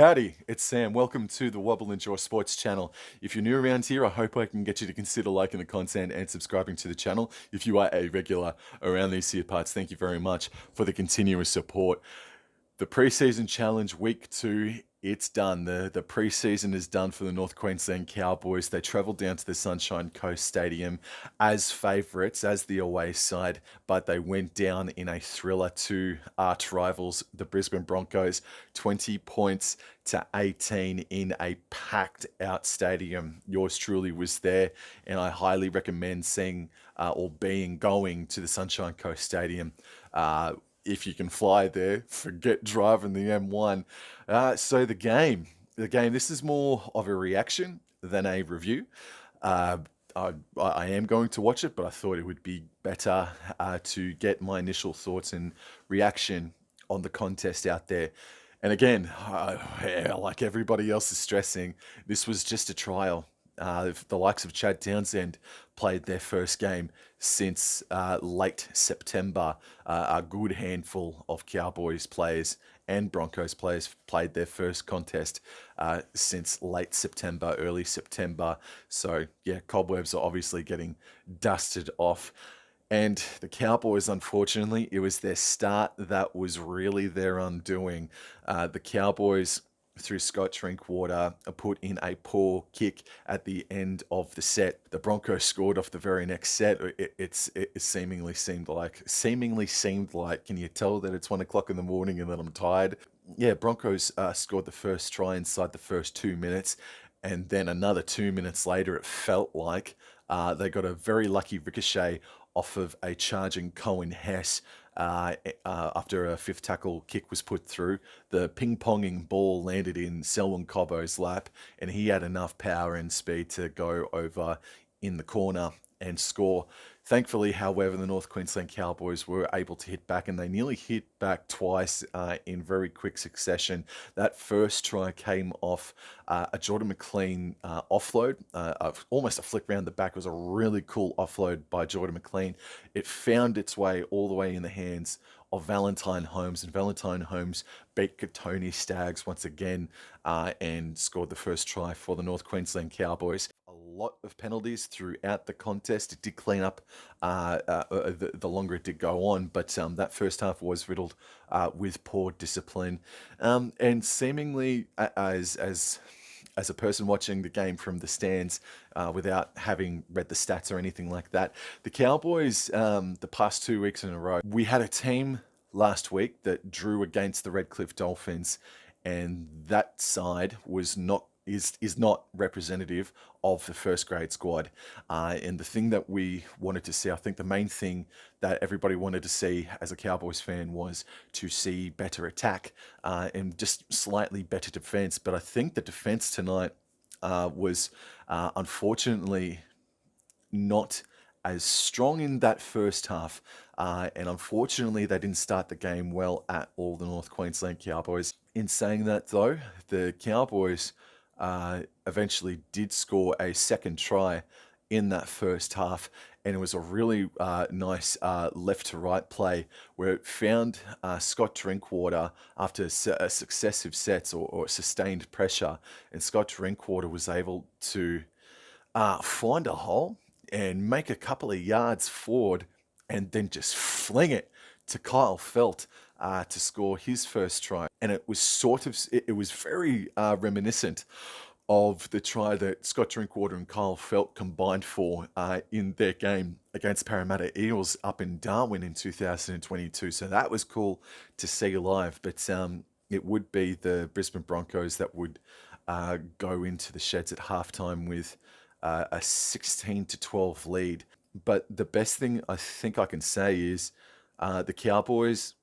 Howdy, it's Sam. Welcome to the Wobble Enjoy Sports channel. If you're new around here, I hope I can get you to consider liking the content and subscribing to the channel. If you are a regular around these here parts, thank you very much for the continuous support. The preseason challenge week 2, it's done. The preseason is done for the North Queensland Cowboys. They travelled down to the Sunshine Coast Stadium as favourites, as the away side, but they went down in a thriller to arch rivals, the Brisbane Broncos, 20 points to 18 in a packed out stadium. Yours truly was there, and I highly recommend going to the Sunshine Coast Stadium. If you can fly there, forget driving the M1. So the game, this is more of a reaction than a review. I am going to watch it, but I thought it would be better to get my initial thoughts and reaction on the contest out there. And again, like everybody else is stressing, this was just a trial. The likes of Chad Townsend played their first game since late September. A good handful of Cowboys players and Broncos players played their first contest since late September, early September. So yeah, cobwebs are obviously getting dusted off. And the Cowboys, unfortunately, it was their start that was really their undoing. The Cowboys, through Scott Drinkwater, put in a poor kick at the end of the set. The Broncos scored off the very next set. It seemingly seemed like, can you tell that it's 1 o'clock in the morning and that I'm tired? Yeah, Broncos scored the first try inside the first 2 minutes, and then another 2 minutes later, it felt like they got a very lucky ricochet off of a charging Cohen Hess after a fifth tackle kick was put through. The ping-ponging ball landed in Selwyn Cobbo's lap, and he had enough power and speed to go over in the corner and score. Thankfully, however, the North Queensland Cowboys were able to hit back, and they nearly hit back twice in very quick succession. That first try came off a Jordan McLean offload, almost a flick round the back. It was a really cool offload by Jordan McLean. It found its way all the way in the hands of Valentine Holmes, and Valentine Holmes beat Tony Staggs once again and scored the first try for the North Queensland Cowboys. A lot of penalties throughout the contest. It did clean up the longer it did go on, but that first half was riddled with poor discipline, and seemingly as a person watching the game from the stands without having read the stats or anything like that, the Cowboys, the past 2 weeks in a row, we had a team last week that drew against the Redcliffe Dolphins, and that side is not representative of the first grade squad. And the thing that we wanted to see, I think the main thing that everybody wanted to see as a Cowboys fan, was to see better attack and just slightly better defense. But I think the defense tonight was unfortunately not as strong in that first half. And unfortunately, they didn't start the game well at all, the North Queensland Cowboys. In saying that, though, the Cowboys eventually did score a second try in that first half, and it was a really nice left to right play where it found Scott Drinkwater after successive sets or sustained pressure, and Scott Drinkwater was able to find a hole and make a couple of yards forward and then just fling it to Kyle Felt to score his first try. And it was it was very reminiscent of the try that Scott Drinkwater and Kyle Felt combined for in their game against Parramatta Eels up in Darwin in 2022. So that was cool to see live. But it would be the Brisbane Broncos that would go into the sheds at halftime with a 16-12 lead. But the best thing I think I can say is the Cowboys,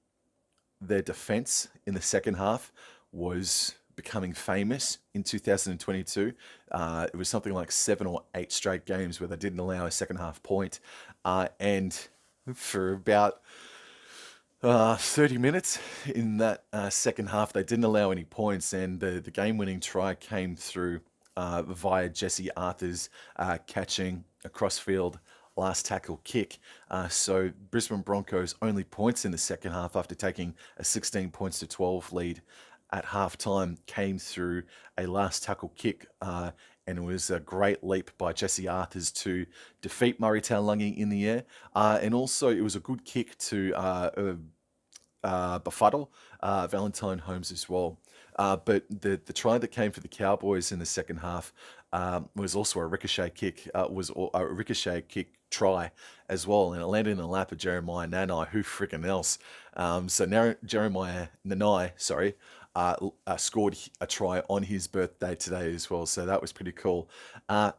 their defense in the second half was becoming famous in 2022. It was something like 7 or 8 straight games where they didn't allow a second half point. And for about 30 minutes in that second half, they didn't allow any points, and the game-winning try came through via Jesse Arthur's catching a crossfield last tackle kick. So Brisbane Broncos only points in the second half after taking a 16 points to 12 lead at halftime came through a last tackle kick, and it was a great leap by Jesse Arthurs to defeat Murray Taulagi in the air. And also, it was a good kick to befuddle Valentine Holmes as well. But the try that came for the Cowboys in the second half was also a ricochet kick. A ricochet kick try as well, and it landed in the lap of Jeremiah Nanai. Who freaking else? Jeremiah Nanai, sorry, scored a try on his birthday today as well. So that was pretty cool. A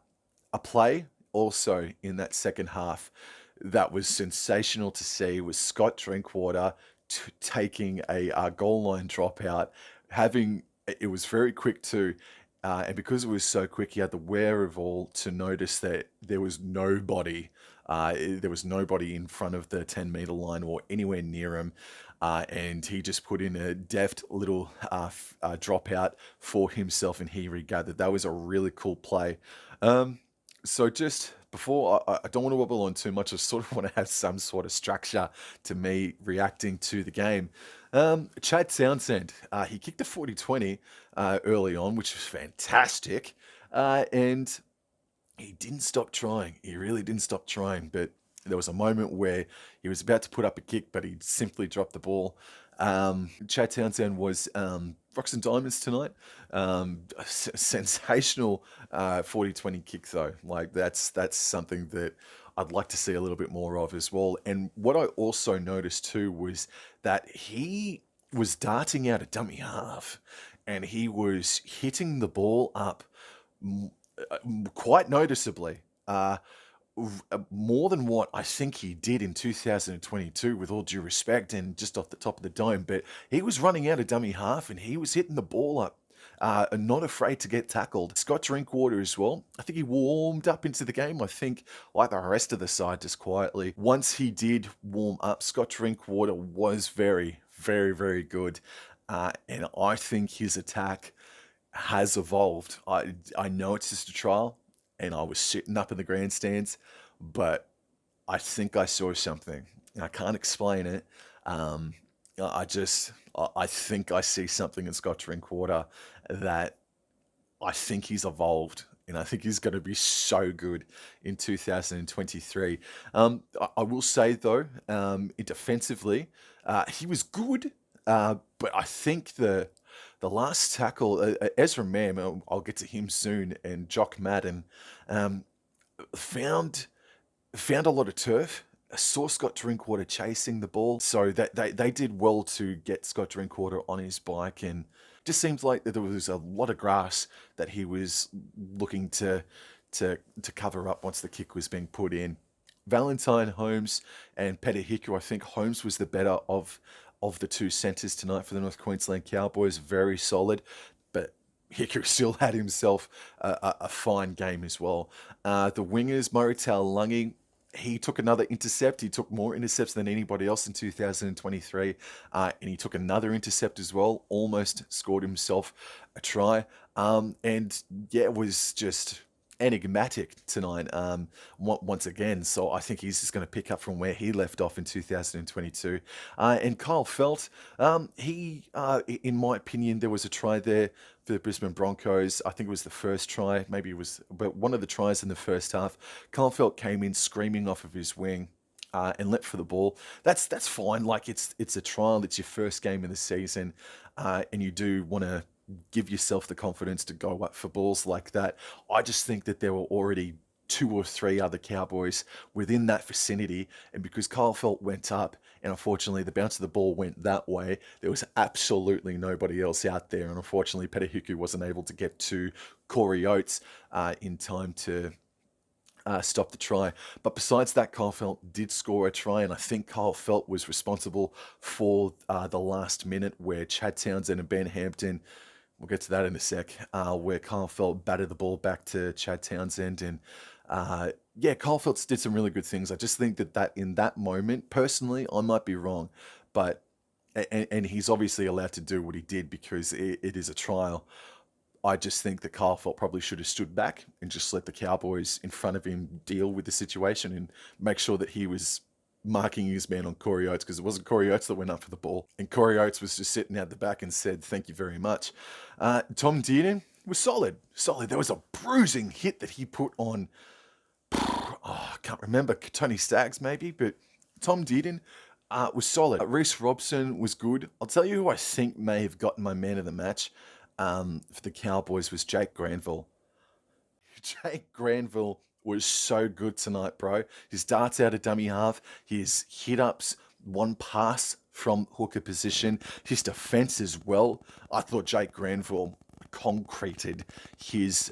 play also in that second half that was sensational to see was Scott Drinkwater taking a goal line dropout, it was very quick too. And because it was so quick, he had the wherewithal to notice that there was nobody. There was nobody in front of the 10-meter line or anywhere near him. And he just put in a deft little dropout for himself, and he regathered. That was a really cool play. So just before, I don't want to wobble on too much. I sort of want to have some sort of structure to me reacting to the game. Chad Townsend, he kicked a 40-20 early on, which was fantastic. And he didn't stop trying. He really didn't stop trying. But there was a moment where he was about to put up a kick, but he simply dropped the ball. Chad Townsend was Rocks and Diamonds tonight. Sensational 40-20 kick though. Like that's something that I'd like to see a little bit more of as well. And what I also noticed too was that he was darting out a dummy half, and he was hitting the ball up quite noticeably. More than what I think he did in 2022, with all due respect and just off the top of the dome. But he was running out of dummy half and he was hitting the ball up, and not afraid to get tackled. Scott Drinkwater as well. I think he warmed up into the game. I think, like the rest of the side, just quietly. Once he did warm up, Scott Drinkwater was very, very, very good. And I think his attack has evolved. I know it's just a trial, and I was sitting up in the grandstands, but I think I saw something. I can't explain it. I think I see something in Scott Drinkwater that I think he's evolved, and I think he's going to be so good in 2023. I will say though, defensively, he was good, but I think the last tackle, Ezra Mam, I'll get to him soon, and Jock Madden, found a lot of turf. I saw Scott Drinkwater chasing the ball, so that they did well to get Scott Drinkwater on his bike, and just seems like that there was a lot of grass that he was looking to cover up once the kick was being put in. Valentine Holmes and Peter Hiku, I think Holmes was the better of the two centres tonight for the North Queensland Cowboys. Very solid, but Hiku still had himself a fine game as well. The wingers, Murray Taulagi, he took another intercept. He took more intercepts than anybody else in 2023. And he took another intercept as well. Almost scored himself a try. And yeah, it was just enigmatic tonight once again. So I think he's just going to pick up from where he left off in 2022. And Kyle Felt, in my opinion, there was a try there for the Brisbane Broncos. I think it was the first try, maybe it was, but one of the tries in the first half. Kyle Felt came in screaming off of his wing. And leapt for the ball. That's fine. Like it's a trial. It's your first game of the season, and you do want to give yourself the confidence to go up for balls like that. I just think that there were already 2 or 3 other Cowboys within that vicinity, and because Kyle Felt went up, and unfortunately the bounce of the ball went that way, there was absolutely nobody else out there, and unfortunately Peter Hiku wasn't able to get to Corey Oates in time to stop the try. But besides that, Kyle Felt did score a try, and I think Kyle Felt was responsible for the last minute where Chad Townsend and Ben Hampton, we'll get to that in a sec, where Kyle Felt batted the ball back to Chad Townsend. And yeah, Kyle Felt did some really good things. I just think that in that moment, personally, I might be wrong, but and he's obviously allowed to do what he did because it is a trial. I just think that Kyle Felt probably should have stood back and just let the Cowboys in front of him deal with the situation and make sure that he was marking his man on Corey Oates, because it wasn't Corey Oates that went up for the ball. And Corey Oates was just sitting out the back and said, "Thank you very much." Tom Dearden was solid. Solid. There was a bruising hit that he put on, I can't remember, Tony Staggs maybe, but Tom Dearden was solid. Reece Robson was good. I'll tell you who I think may have gotten my man of the match for the Cowboys was Jake Granville. Jake Granville was so good tonight, bro. His darts out of dummy half, his hit-ups, one pass from hooker position, his defense as well. I thought Jake Granville concreted his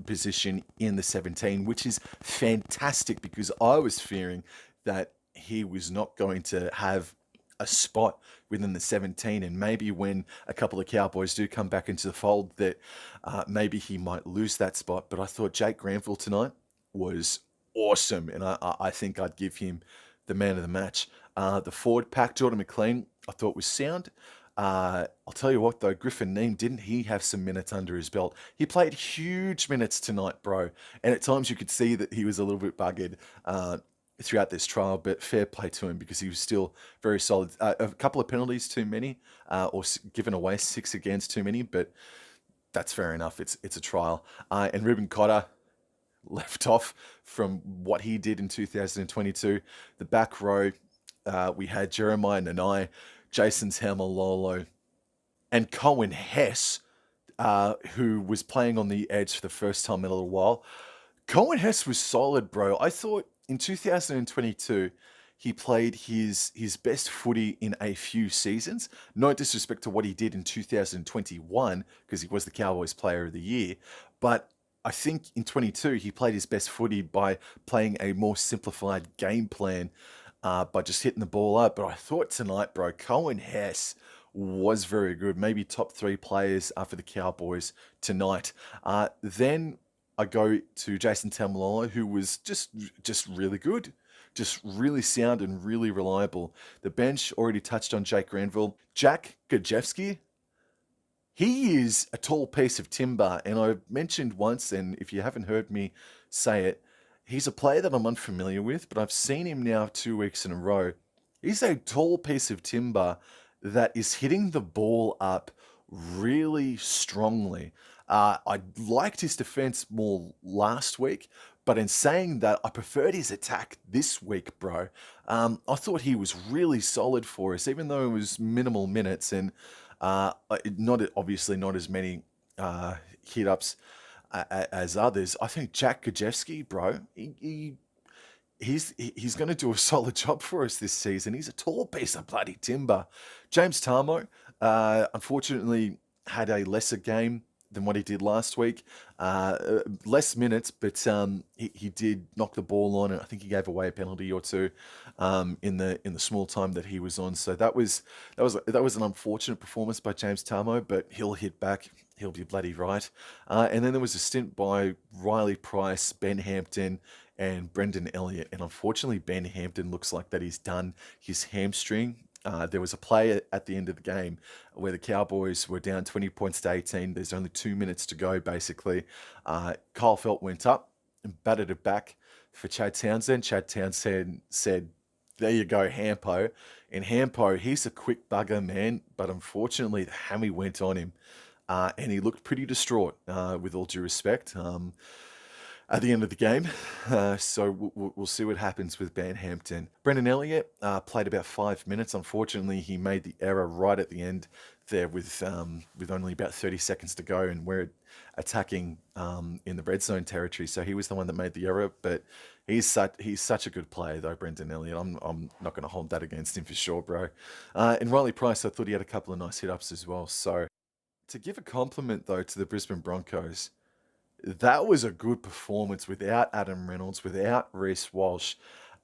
position in the 17, which is fantastic because I was fearing that he was not going to have a spot within the 17, and maybe when a couple of Cowboys do come back into the fold that maybe he might lose that spot. But I thought Jake Granville tonight was awesome, and I think I'd give him the man of the match. The forward pack, Jordan McLean, I thought was sound. I'll tell you what though, Griffin Neame, didn't he have some minutes under his belt? He played huge minutes tonight, bro, and at times you could see that he was a little bit buggered throughout this trial, but fair play to him because he was still very solid. A couple of penalties too many, or given away 6 against too many, but that's fair enough. It's a trial. And Ruben Cotter left off from what he did in 2022. The back row, we had Jeremiah Nanai, Jason Tamalolo, and Cohen Hess, who was playing on the edge for the first time in a little while. Cohen Hess was solid, bro. I thought in 2022, he played his best footy in a few seasons. No disrespect to what he did in 2021, because he was the Cowboys Player of the Year. But I think in 22, he played his best footy by playing a more simplified game plan, by just hitting the ball up. But I thought tonight, bro, Cohen Hess was very good. Maybe top 3 players for the Cowboys tonight. Then I go to Jason Tamalolo, who was just really good. Just really sound and really reliable. The bench already touched on Jake Granville. Jack Gajewski, he is a tall piece of timber. And I mentioned once, and if you haven't heard me say it, he's a player that I'm unfamiliar with, but I've seen him now 2 weeks in a row. He's a tall piece of timber that is hitting the ball up really strongly. I liked his defense more last week, but in saying that, I preferred his attack this week, bro. I thought he was really solid for us, even though it was minimal minutes and obviously not as many hit ups as others. I think Jack Gajewski, bro, he's going to do a solid job for us this season. He's a tall piece of bloody timber. James Tarmo, unfortunately, had a lesser game than what he did last week. Less minutes, but he did knock the ball on, and I think he gave away a penalty or two in the small time that he was on. So that was an unfortunate performance by James Tarmo, but he'll hit back. He'll be bloody right. And then there was a stint by Riley Price, Ben Hampton, and Brendan Elliott. And unfortunately, Ben Hampton looks like that he's done his hamstring. There was a play at the end of the game where the Cowboys were down 20 points to 18. There's only 2 minutes to go, basically. Kyle Felt went up and batted it back for Chad Townsend. Chad Townsend said, "There you go, Hampo." And Hampo, he's a quick bugger, man, but unfortunately the hammy went on him. And he looked pretty distraught, with all due respect, at the end of the game. So we'll see what happens with Ben Hampton. Brendan Elliott played about 5 minutes. Unfortunately, he made the error right at the end there with only about 30 seconds to go, and we're attacking in the red zone territory. So he was the one that made the error, but he's such a good player though, Brendan Elliott. I'm not going to hold that against him for sure, bro. And Riley Price, I thought he had a couple of nice hit-ups as well. So to give a compliment though to the Brisbane Broncos, that was a good performance without Adam Reynolds, without Reece Walsh.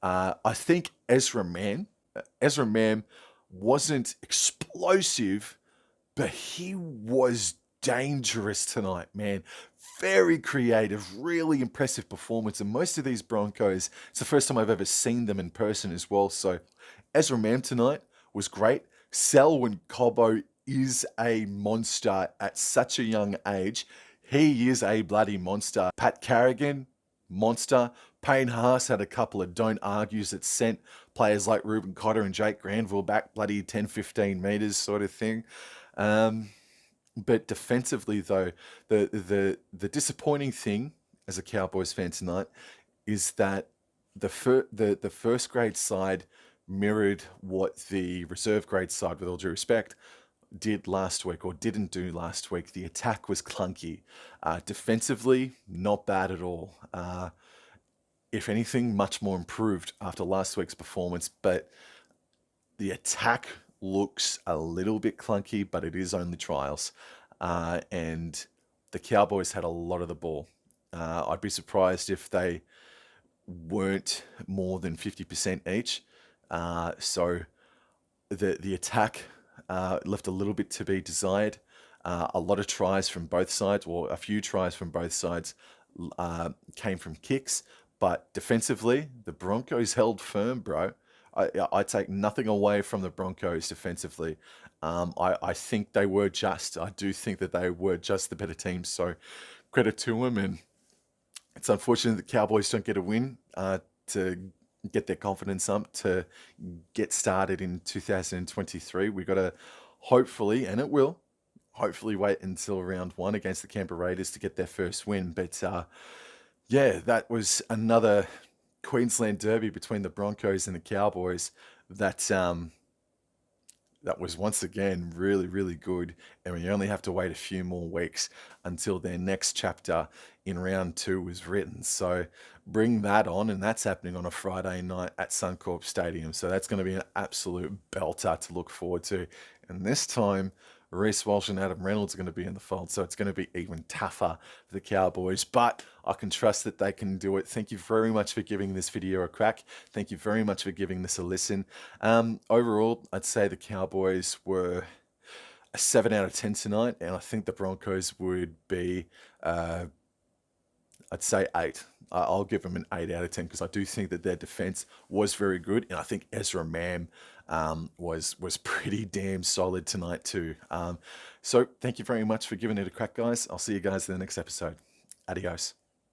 I think Ezra Mann wasn't explosive, but he was dangerous tonight, man. Very creative, really impressive performance. And most of these Broncos, it's the first time I've ever seen them in person as well. So Ezra Mann tonight was great. Selwyn Cobbo is a monster at such a young age. He is a bloody monster. Pat Carrigan, monster. Payne Haas had a couple of don't argues that sent players like Ruben Cotter and Jake Granville back bloody 10, 15 meters sort of thing. But defensively, though, the disappointing thing as a Cowboys fan tonight is that the first grade side mirrored what the reserve grade side, with all due respect, did last week or didn't do last week. The attack was clunky. Defensively, not bad at all. If anything, much more improved after last week's performance, but the attack looks a little bit clunky, but it is only trials. And the Cowboys had a lot of the ball. I'd be surprised if they weren't more than 50% each. So the attack left a little bit to be desired. A lot of tries from both sides, or a few tries from both sides, came from kicks. But defensively, the Broncos held firm, bro. I take nothing away from the Broncos defensively. I think they were just. I do think that they were just the better team. So credit to them. And it's unfortunate the Cowboys don't get a win to get their confidence up to get started in 2023. We've got to hopefully, and it will, hopefully wait until round 1 against the Canberra Raiders to get their first win. But yeah, that was another Queensland derby between the Broncos and the Cowboys that that was once again really, really good. And we only have to wait a few more weeks until their next chapter in round 2 is written. So bring that on, and that's happening on a Friday night at Suncorp Stadium. So that's going to be an absolute belter to look forward to. And this time, Reece Walsh and Adam Reynolds are going to be in the fold, so it's going to be even tougher for the Cowboys, but I can trust that they can do it. Thank you very much for giving this video a crack. Thank you very much for giving this a listen. Overall, I'd say the Cowboys were a 7 out of 10 tonight, and I think the Broncos would be, I'd say 8. I'll give them an 8 out of 10 because I do think that their defense was very good, and I think Ezra Mam was pretty damn solid tonight too. So thank you very much for giving it a crack, guys. I'll see you guys in the next episode. Adios.